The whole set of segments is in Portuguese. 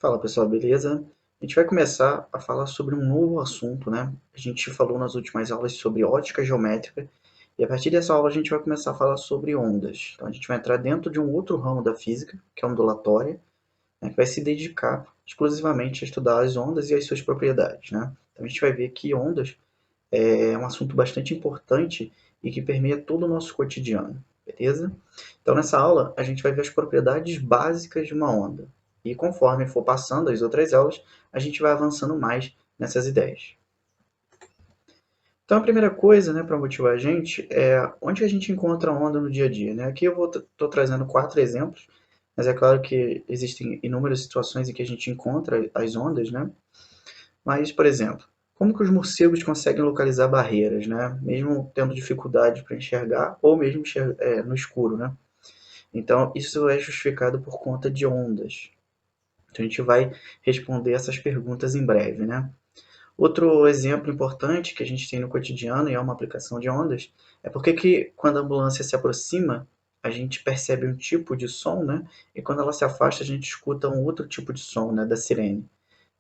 Fala pessoal, beleza? A gente vai começar a falar sobre um novo assunto, né? A gente falou nas últimas aulas sobre ótica geométrica e a partir dessa aula a gente vai começar a falar sobre ondas. Então a gente vai entrar dentro de um outro ramo da física, que é a ondulatória, né? Que vai se dedicar exclusivamente a estudar as ondas e as suas propriedades, né? Então a gente vai ver que ondas é um assunto bastante importante e que permeia todo o nosso cotidiano, beleza? Então, nessa aula, a gente vai ver as propriedades básicas de uma onda. E conforme for passando as outras aulas, a gente vai avançando mais nessas ideias. Então, a primeira coisa, né, para motivar a gente é onde a gente encontra a onda no dia a dia, né? Aqui eu estou trazendo 4 exemplos, mas é claro que existem inúmeras situações em que a gente encontra as ondas, né? Mas, por exemplo, como que os morcegos conseguem localizar barreiras, né? Mesmo tendo dificuldade para enxergar ou mesmo no escuro, né? Então, isso é justificado por conta de ondas. Então, a gente vai responder essas perguntas em breve, né? Outro exemplo importante que a gente tem no cotidiano e é uma aplicação de ondas é porque que quando a ambulância se aproxima, a gente percebe um tipo de som, né? E quando ela se afasta, a gente escuta um outro tipo de som, né? Da sirene.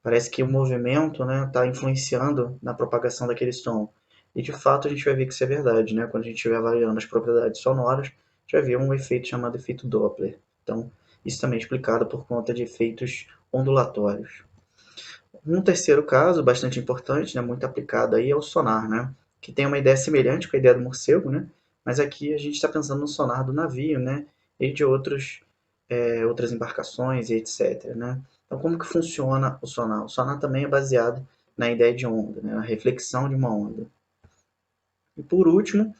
Parece que o movimento, né, está influenciando na propagação daquele som. E de fato a gente vai ver que isso é verdade, né? Quando a gente estiver avaliando as propriedades sonoras, a gente vai ver um efeito chamado efeito Doppler. Então, isso também é explicado por conta de efeitos ondulatórios. Um terceiro caso, bastante importante, né, muito aplicado aí, é o sonar, né? Que tem uma ideia semelhante com a ideia do morcego, né? Mas aqui a gente está pensando no sonar do navio, né? E de outras embarcações e etc, né? Então, como que funciona o sonar? O sonar também é baseado na ideia de onda, né? A reflexão de uma onda. E por último,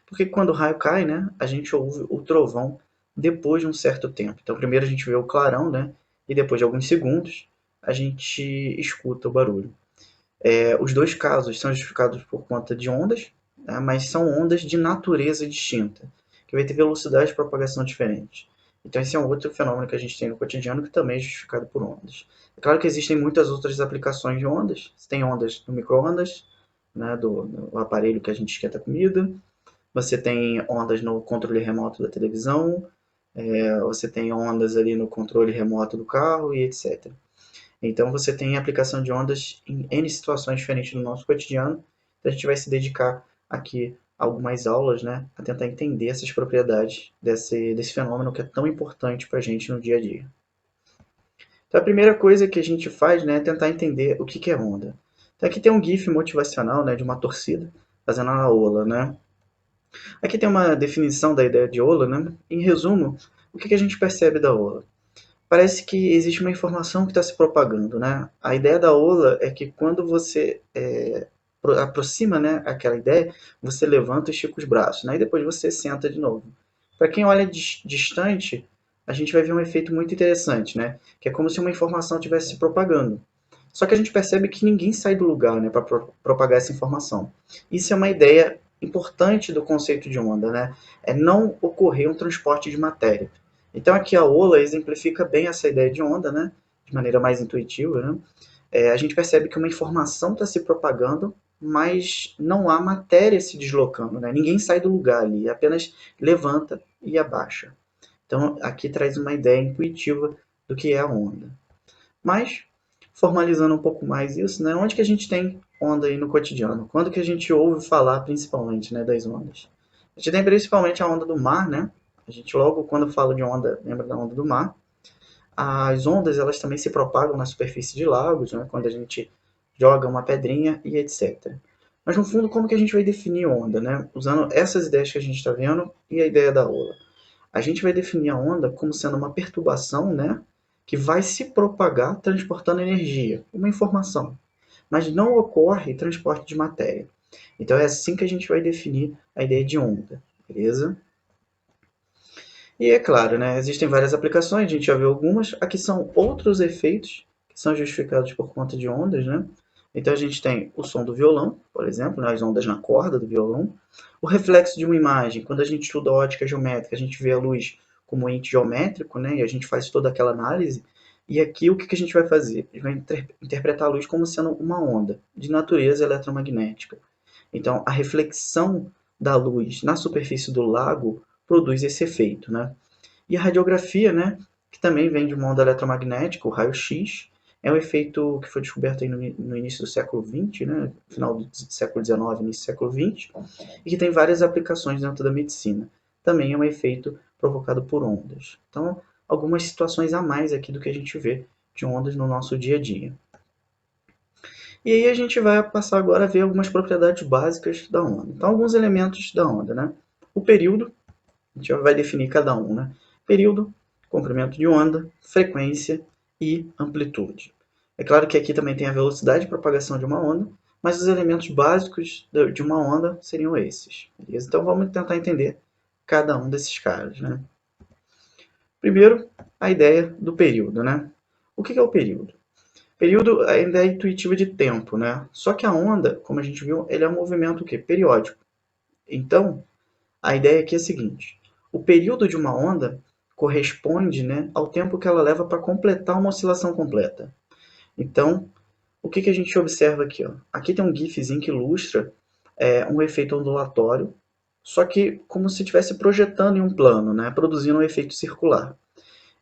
porque quando o raio cai, né, a gente ouve o trovão depois de um certo tempo. Então, primeiro a gente vê o clarão, né? E depois de alguns segundos, a gente escuta o barulho. Os dois casos são justificados por conta de ondas, né, mas são ondas de natureza distinta, que vai ter velocidade de propagação diferente. Então, esse é um outro fenômeno que a gente tem no cotidiano que também é justificado por ondas. É claro que existem muitas outras aplicações de ondas. Você tem ondas no micro-ondas, né, do aparelho que a gente esquenta a comida. Você tem ondas no controle remoto da televisão. Você tem ondas ali no controle remoto do carro e etc. Então você tem aplicação de ondas em N situações diferentes no nosso cotidiano. Então a gente vai se dedicar aqui a algumas aulas, né, a tentar entender essas propriedades desse fenômeno que é tão importante para a gente no dia a dia. Então a primeira coisa que a gente faz, né, é tentar entender o que é onda. Então aqui tem um GIF motivacional, né, de uma torcida fazendo a ola, né? Aqui tem uma definição da ideia de ola, né? Em resumo, o que a gente percebe da ola? Parece que existe uma informação que está se propagando, né? A ideia da ola é que quando você aproxima, né, aquela ideia, você levanta e estica os braços, né? E depois você senta de novo. Para quem olha distante, a gente vai ver um efeito muito interessante, né? Que é como se uma informação estivesse se propagando. Só que a gente percebe que ninguém sai do lugar, né, para propagar essa informação. Isso é uma ideia importante do conceito de onda, né? É não ocorrer um transporte de matéria. Então aqui a ola exemplifica bem essa ideia de onda, né? De maneira mais intuitiva, né? A gente percebe que uma informação está se propagando, mas não há matéria se deslocando, né? Ninguém sai do lugar ali, apenas levanta e abaixa. Então aqui traz uma ideia intuitiva do que é a onda. Mas, formalizando um pouco mais isso, né? Onde que a gente tem onda aí no cotidiano? Quando que a gente ouve falar principalmente, né, das ondas? A gente tem principalmente a onda do mar, né? A gente logo quando fala de onda, lembra da onda do mar. As ondas, elas também se propagam na superfície de lagos, né? Quando a gente joga uma pedrinha e etc. Mas no fundo, como que a gente vai definir onda, né? Usando essas ideias que a gente está vendo e a ideia da ola. A gente vai definir a onda como sendo uma perturbação, né, que vai se propagar transportando energia, uma informação, mas não ocorre transporte de matéria. Então é assim que a gente vai definir a ideia de onda, beleza? E é claro, né, existem várias aplicações, a gente já viu algumas, aqui são outros efeitos que são justificados por conta de ondas, né? Então a gente tem o som do violão, por exemplo, né, as ondas na corda do violão, o reflexo de uma imagem, quando a gente estuda ótica geométrica, a gente vê a luz como ente geométrico, né, e a gente faz toda aquela análise, e aqui o que a gente vai fazer? A gente vai interpretar a luz como sendo uma onda de natureza eletromagnética. Então a reflexão da luz na superfície do lago produz esse efeito, né? E a radiografia, né? que também vem de uma onda eletromagnética, o raio-x. É um efeito que foi descoberto aí no início do século XX, né? Final do século XIX, início do século XX, e que tem várias aplicações dentro da medicina. Também é um efeito provocado por ondas. Então, algumas situações a mais aqui do que a gente vê de ondas no nosso dia a dia. E aí a gente vai passar agora a ver algumas propriedades básicas da onda. Então, alguns elementos da onda, né? O período, a gente vai definir cada um, né? Período, comprimento de onda, frequência e amplitude. É claro que aqui também tem a velocidade de propagação de uma onda, mas os elementos básicos de uma onda seriam esses. Beleza? Então vamos tentar entender cada um desses caras, né? Primeiro, a ideia do período, né? O que é o período? Período ainda é intuitiva de tempo, né? Só que a onda, como a gente viu, ele é um movimento o quê? Periódico. Então, a ideia aqui é a seguinte: o período de uma onda corresponde, né, ao tempo que ela leva para completar uma oscilação completa. Então, o que a gente observa aqui? Ó? Aqui tem um gifzinho que ilustra um efeito ondulatório, só que como se estivesse projetando em um plano, né, produzindo um efeito circular.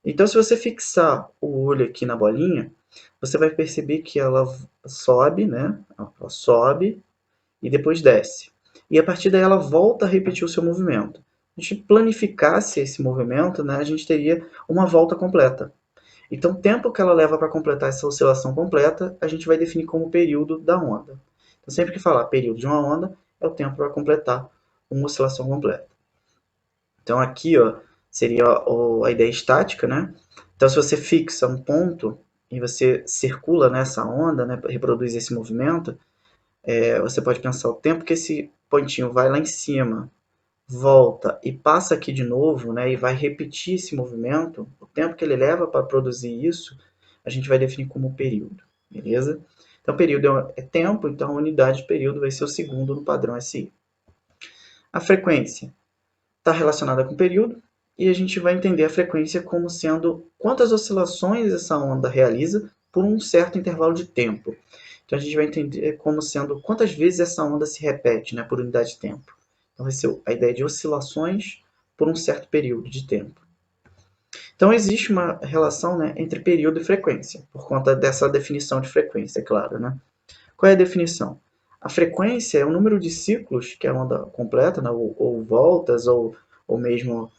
Então, se você fixar o olho aqui na bolinha, você vai perceber que ela sobe, né? Ela sobe e depois desce. E a partir daí ela volta a repetir o seu movimento. Se a gente planificasse esse movimento, né, a gente teria uma volta completa. Então, o tempo que ela leva para completar essa oscilação completa, a gente vai definir como período da onda. Então, sempre que falar período de uma onda, é o tempo para completar uma oscilação completa. Então, aqui ó, seria a ideia estática, né? Então, se você fixa um ponto e você circula nessa onda, né, reproduz esse movimento, você pode pensar o tempo que esse pontinho vai lá em cima, volta e passa aqui de novo, né, e vai repetir esse movimento, o tempo que ele leva para produzir isso, a gente vai definir como período, beleza? Então, período é tempo, então a unidade de período vai ser o segundo no padrão SI. A frequência está relacionada com o período, e a gente vai entender a frequência como sendo quantas oscilações essa onda realiza por um certo intervalo de tempo. Então, a gente vai entender como sendo quantas vezes essa onda se repete, né, por unidade de tempo. Então, vai ser a ideia de oscilações por um certo período de tempo. Então, existe uma relação, né, entre período e frequência, por conta dessa definição de frequência, é claro. Né? Qual é a definição? A frequência é o número de ciclos que a onda completa, né, ou voltas, ou mesmo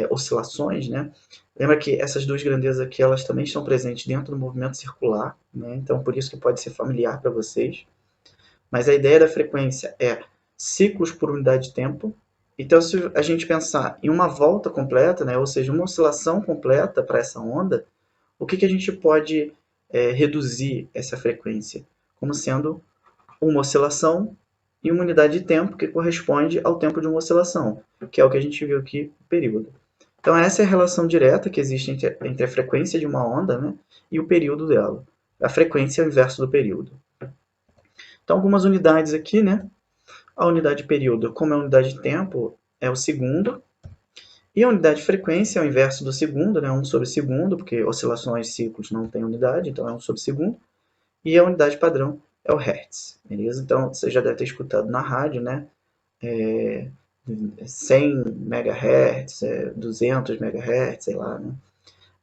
oscilações. Né? Lembra que essas duas grandezas aqui, elas também estão presentes dentro do movimento circular, né? Então por isso que pode ser familiar para vocês. Mas a ideia da frequência é ciclos por unidade de tempo. Então, se a gente pensar em uma volta completa, né, ou seja, uma oscilação completa para essa onda, o que a gente pode reduzir essa frequência? Como sendo uma oscilação e uma unidade de tempo que corresponde ao tempo de uma oscilação, que é o que a gente viu aqui, o período. Então, essa é a relação direta que existe entre a frequência de uma onda, né, e o período dela. A frequência é o inverso do período. Então, algumas unidades aqui, né? A unidade de período, como é a unidade de tempo, é o segundo. E a unidade de frequência é o inverso do segundo, né? 1 sobre segundo, porque oscilações, ciclos não tem unidade, então é 1 sobre segundo. E a unidade padrão é o hertz, beleza? Então, você já deve ter escutado na rádio, né? 100 MHz, 200 MHz, sei lá, né?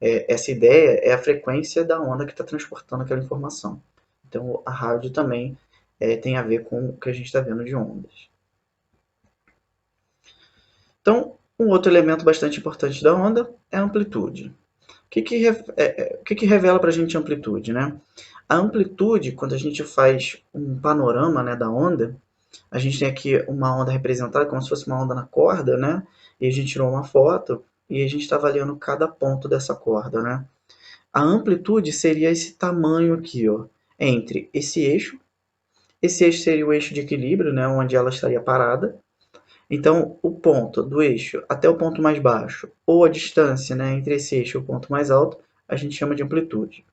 Essa ideia é a frequência da onda que está transportando aquela informação. Então, a rádio também tem a ver com o que a gente está vendo de ondas. Então, um outro elemento bastante importante da onda é a amplitude. O que revela para a gente a amplitude? Né? A amplitude, quando a gente faz um panorama, né, da onda, a gente tem aqui uma onda representada como se fosse uma onda na corda, né? E a gente tirou uma foto e a gente está avaliando cada ponto dessa corda. Né? A amplitude seria esse tamanho aqui, ó, entre esse eixo seria o eixo de equilíbrio, né, onde ela estaria parada. Então, o ponto do eixo até o ponto mais baixo, ou a distância, né, entre esse eixo e o ponto mais alto, a gente chama de amplitude.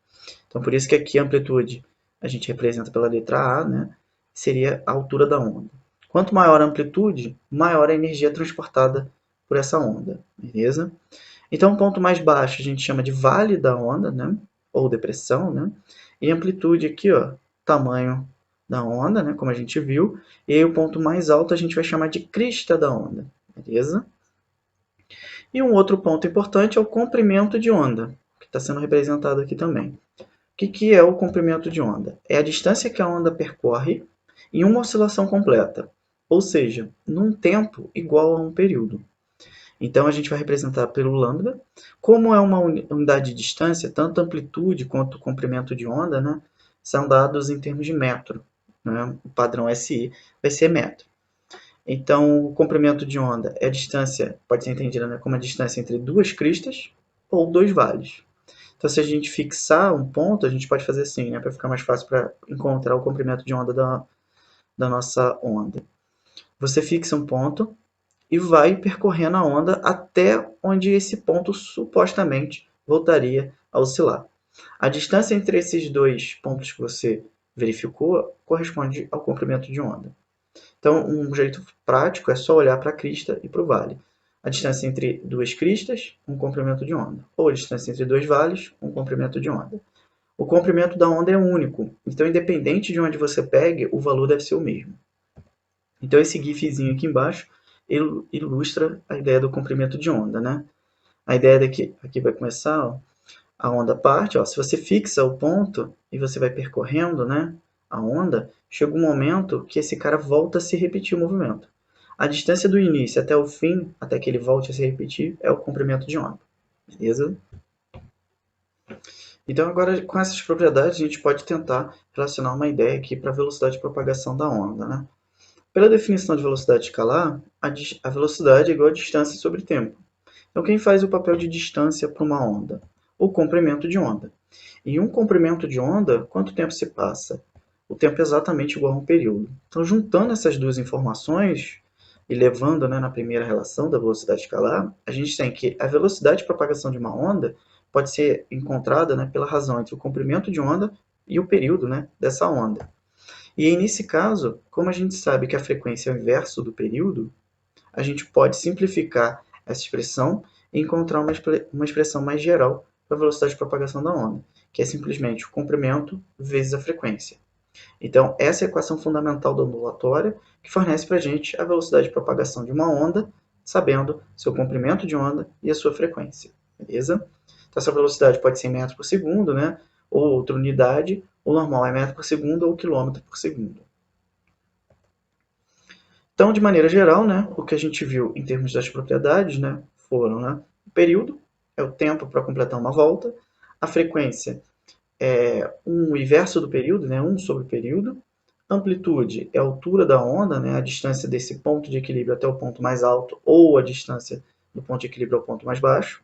Então, por isso que aqui a amplitude a gente representa pela letra A, né, seria a altura da onda. Quanto maior a amplitude, maior a energia transportada por essa onda, beleza? Então, o ponto mais baixo a gente chama de vale da onda, né, ou depressão, né? E amplitude aqui, ó, tamanho da onda, né, como a gente viu. E aí o ponto mais alto a gente vai chamar de crista da onda, beleza? E um outro ponto importante é o comprimento de onda. está sendo representado aqui também. O que é o comprimento de onda? É a distância que a onda percorre em uma oscilação completa, ou seja, num tempo igual a um período. Então, a gente vai representar pelo lambda. Como é uma unidade de distância, tanto a amplitude quanto o comprimento de onda, né, são dados em termos de metro. Né? O padrão SI vai ser metro. Então, o comprimento de onda é a distância, pode ser entendida, né, como a distância entre duas cristas ou dois vales. Então, se a gente fixar um ponto, a gente pode fazer assim, né, para ficar mais fácil para encontrar o comprimento de onda da nossa onda. Você fixa um ponto e vai percorrendo a onda até onde esse ponto supostamente voltaria a oscilar. A distância entre esses dois pontos que você verificou corresponde ao comprimento de onda. Então, um jeito prático é só olhar para a crista e para o vale. A distância entre duas cristas, um comprimento de onda. Ou a distância entre dois vales, um comprimento de onda. O comprimento da onda é único, então independente de onde você pegue, o valor deve ser o mesmo. Então esse gifzinho aqui embaixo ilustra a ideia do comprimento de onda, né? A ideia daqui, aqui vai começar, ó, a onda parte, ó, se você fixa o ponto e você vai percorrendo, né, a onda, chega um momento que esse cara volta a se repetir o movimento. A distância do início até o fim, até que ele volte a se repetir, é o comprimento de onda. Beleza? Então agora com essas propriedades a gente pode tentar relacionar uma ideia aqui para a velocidade de propagação da onda, né? Pela definição de velocidade escalar, a velocidade é igual a distância sobre tempo. Então, quem faz o papel de distância para uma onda? O comprimento de onda. Em um comprimento de onda, quanto tempo se passa? O tempo é exatamente igual a um período. Então, juntando essas duas informações e levando, né, na primeira relação da velocidade escalar, a gente tem que a velocidade de propagação de uma onda pode ser encontrada, né, pela razão entre o comprimento de onda e o período, né, dessa onda. E aí, nesse caso, como a gente sabe que a frequência é o inverso do período, a gente pode simplificar essa expressão e encontrar uma expressão mais geral para a velocidade de propagação da onda, que é simplesmente o comprimento vezes a frequência. Então, essa é a equação fundamental da ondulatória, que fornece para a gente a velocidade de propagação de uma onda, sabendo seu comprimento de onda e a sua frequência. Beleza? Então, essa velocidade pode ser em metros por segundo, né? Ou outra unidade, o normal é metro por segundo ou quilômetro por segundo. Então, de maneira geral, né, o que a gente viu em termos das propriedades, né, foram, né, o período, é o tempo para completar uma volta, a frequência é o inverso do período, né, 1 sobre o período, amplitude é a altura da onda, né, a distância desse ponto de equilíbrio até o ponto mais alto, ou a distância do ponto de equilíbrio ao ponto mais baixo,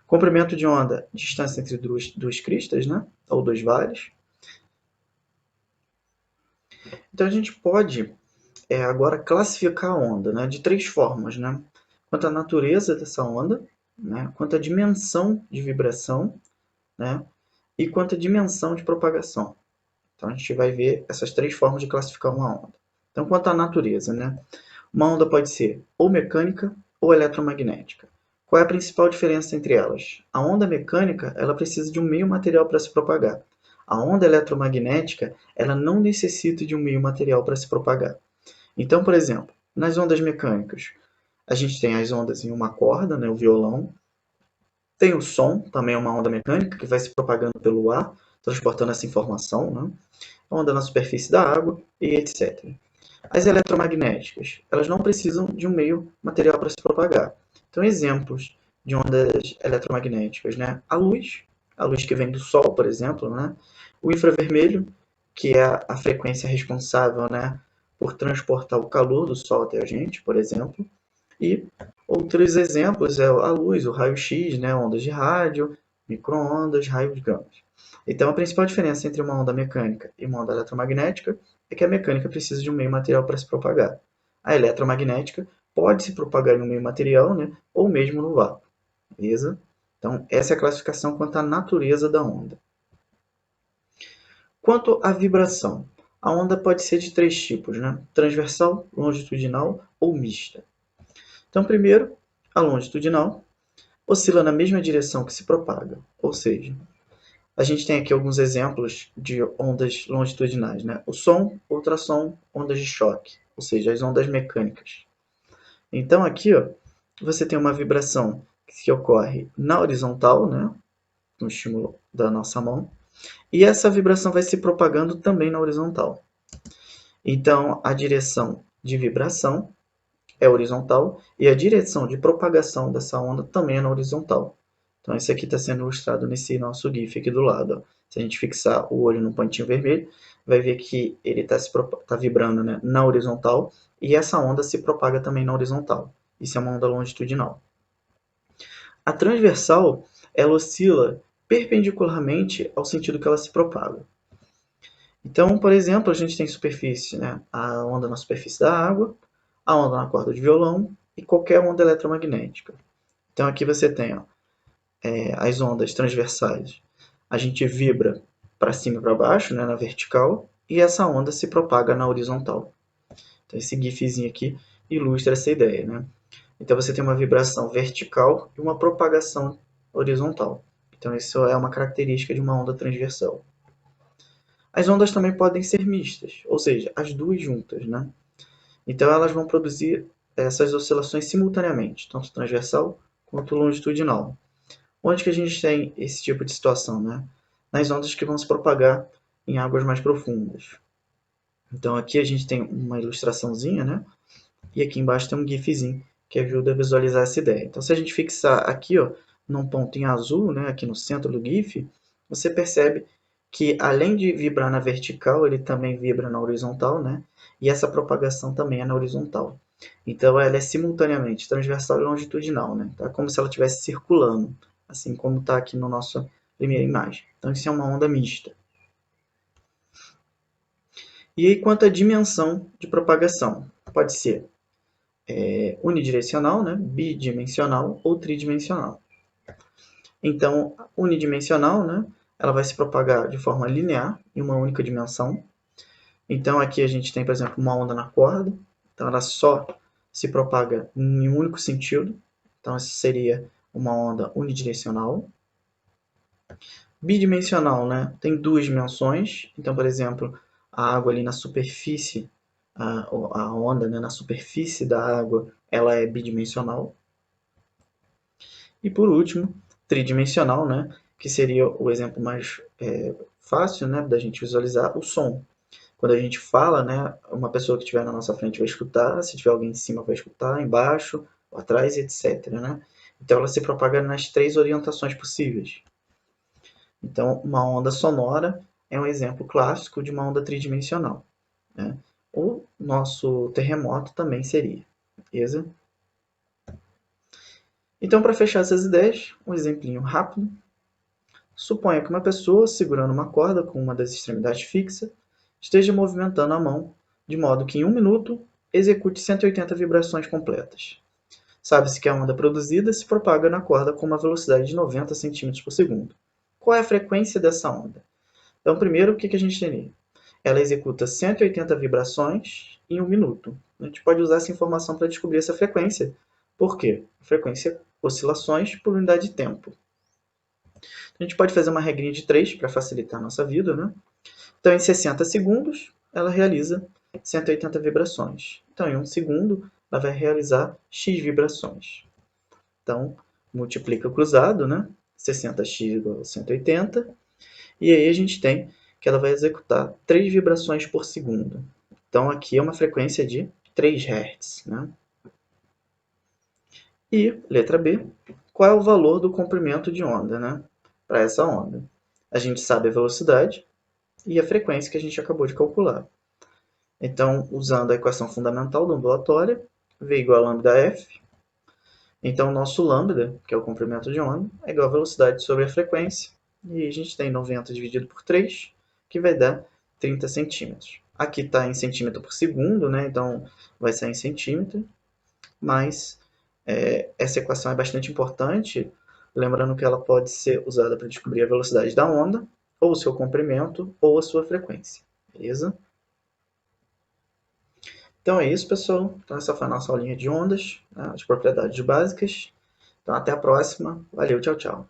comprimento de onda, distância entre duas cristas, né, ou dois vales. Então, a gente pode agora classificar a onda, né, de três formas, né? Quanto à natureza dessa onda, né, quanto à dimensão de vibração, né, e quanto à dimensão de propagação. Então a gente vai ver essas três formas de classificar uma onda. Então, quanto à natureza, né, uma onda pode ser ou mecânica ou eletromagnética. Qual é a principal diferença entre elas? A onda mecânica, ela precisa de um meio material para se propagar. A onda eletromagnética, ela não necessita de um meio material para se propagar. Então, por exemplo, nas ondas mecânicas, a gente tem as ondas em uma corda, né, o violão. Tem o som, também é uma onda mecânica, que vai se propagando pelo ar, transportando essa informação, né? Onda na superfície da água e etc. As eletromagnéticas, elas não precisam de um meio material para se propagar. Então, exemplos de ondas eletromagnéticas, né? A luz que vem do Sol, por exemplo, né? O infravermelho, que é a frequência responsável, né, por transportar o calor do Sol até a gente, por exemplo. E outros exemplos é a luz, o raio-x, né, ondas de rádio, micro-ondas, raios gama. Então, a principal diferença entre uma onda mecânica e uma onda eletromagnética é que a mecânica precisa de um meio material para se propagar. A eletromagnética pode se propagar em um meio material, né, ou mesmo no vácuo. Beleza? Então, essa é a classificação quanto à natureza da onda. Quanto à vibração, a onda pode ser de três tipos, né? Transversal, longitudinal ou mista. Então, primeiro, a longitudinal oscila na mesma direção que se propaga, ou seja, a gente tem aqui alguns exemplos de ondas longitudinais, né? O som, ultrassom, ondas de choque, ou seja, as ondas mecânicas. Então, aqui, ó, você tem uma vibração que ocorre na horizontal, né? no estímulo da nossa mão, e essa vibração vai se propagando também na horizontal. Então, a direção de vibração é horizontal e a direção de propagação dessa onda também é na horizontal. Então, esse aqui está sendo ilustrado nesse nosso GIF aqui do lado. Ó. Se a gente fixar o olho no pontinho vermelho, vai ver que ele está vibrando, né, na horizontal e essa onda se propaga também na horizontal. Isso é uma onda longitudinal. A transversal, ela oscila perpendicularmente ao sentido que ela se propaga. Então, por exemplo, a gente tem superfície, né, a onda na superfície da água, a onda na corda de violão e qualquer onda eletromagnética. Então, aqui você tem ó, as ondas transversais. A gente vibra para cima e para baixo, né, na vertical, e essa onda se propaga na horizontal. Então, esse gifzinho aqui ilustra essa ideia. Né? Então, você tem uma vibração vertical e uma propagação horizontal. Então, isso é uma característica de uma onda transversal. As ondas também podem ser mistas, ou seja, as duas juntas. Né? Então, elas vão produzir essas oscilações simultaneamente, tanto transversal quanto longitudinal. Onde que a gente tem esse tipo de situação? Né? Nas ondas que vão se propagar em águas mais profundas. Então, aqui a gente tem uma ilustraçãozinha, né? E aqui embaixo tem um gifzinho que ajuda a visualizar essa ideia. Então, se a gente fixar aqui, ó, num ponto em azul, né, aqui no centro do gif, você percebe que além de vibrar na vertical, ele também vibra na horizontal, né? E essa propagação também é na horizontal. Então, ela é simultaneamente transversal e longitudinal, né? Tá como se ela estivesse circulando, assim como está aqui na nossa primeira imagem. Então, isso é uma onda mista. E aí, quanto à dimensão de propagação, pode ser unidirecional, né, bidimensional ou tridimensional. Então, unidimensional, né, ela vai se propagar de forma linear em uma única dimensão. Então, aqui a gente tem, por exemplo, uma onda na corda. Então, ela só se propaga em um único sentido. Então, essa seria uma onda unidirecional. Bidimensional, né, tem duas dimensões. Então, por exemplo, a água ali na superfície, a onda, né, na superfície da água, ela é bidimensional. E por último, tridimensional, né, que seria o exemplo mais fácil, né, da gente visualizar, o som. Quando a gente fala, né, uma pessoa que estiver na nossa frente vai escutar, se tiver alguém em cima vai escutar, embaixo, atrás, etc. Né? Então ela se propaga nas três orientações possíveis. Então uma onda sonora é um exemplo clássico de uma onda tridimensional. Né? O nosso terremoto também seria. Beleza? Então, para fechar essas ideias, um exemplinho rápido. Suponha que uma pessoa, segurando uma corda com uma das extremidades fixa, esteja movimentando a mão de modo que em 1 minuto execute 180 vibrações completas. Sabe-se que a onda produzida se propaga na corda com uma velocidade de 90 cm por segundo. Qual é a frequência dessa onda? Então, primeiro, o que a gente tem? Ela executa 180 vibrações em 1 minuto. A gente pode usar essa informação para descobrir essa frequência. Por quê? Frequência, oscilações por unidade de tempo. A gente pode fazer uma regrinha de 3 para facilitar a nossa vida, né? Então, em 60 segundos, ela realiza 180 vibrações. Então, em 1 segundo, ela vai realizar X vibrações. Então, multiplica cruzado, né? 60x igual a 180. E aí a gente tem que ela vai executar 3 vibrações por segundo. Então, aqui é uma frequência de 3 Hz. Né? E, letra B, qual é o valor do comprimento de onda, né? Para essa onda? A gente sabe a velocidade e a frequência que a gente acabou de calcular. Então, usando a equação fundamental da ondulatória, V igual a lambda F. Então, o nosso lambda, que é o comprimento de onda, é igual a velocidade sobre a frequência. E a gente tem 90 dividido por 3, que vai dar 30 centímetros. Aqui está em centímetro por segundo, né? Então vai sair em centímetro. Mas essa equação é bastante importante, lembrando que ela pode ser usada para descobrir a velocidade da onda, ou o seu comprimento, ou a sua frequência. Beleza? Então é isso, pessoal. Então essa foi a nossa aulinha de ondas, né, as propriedades básicas. Então até a próxima. Valeu, tchau, tchau.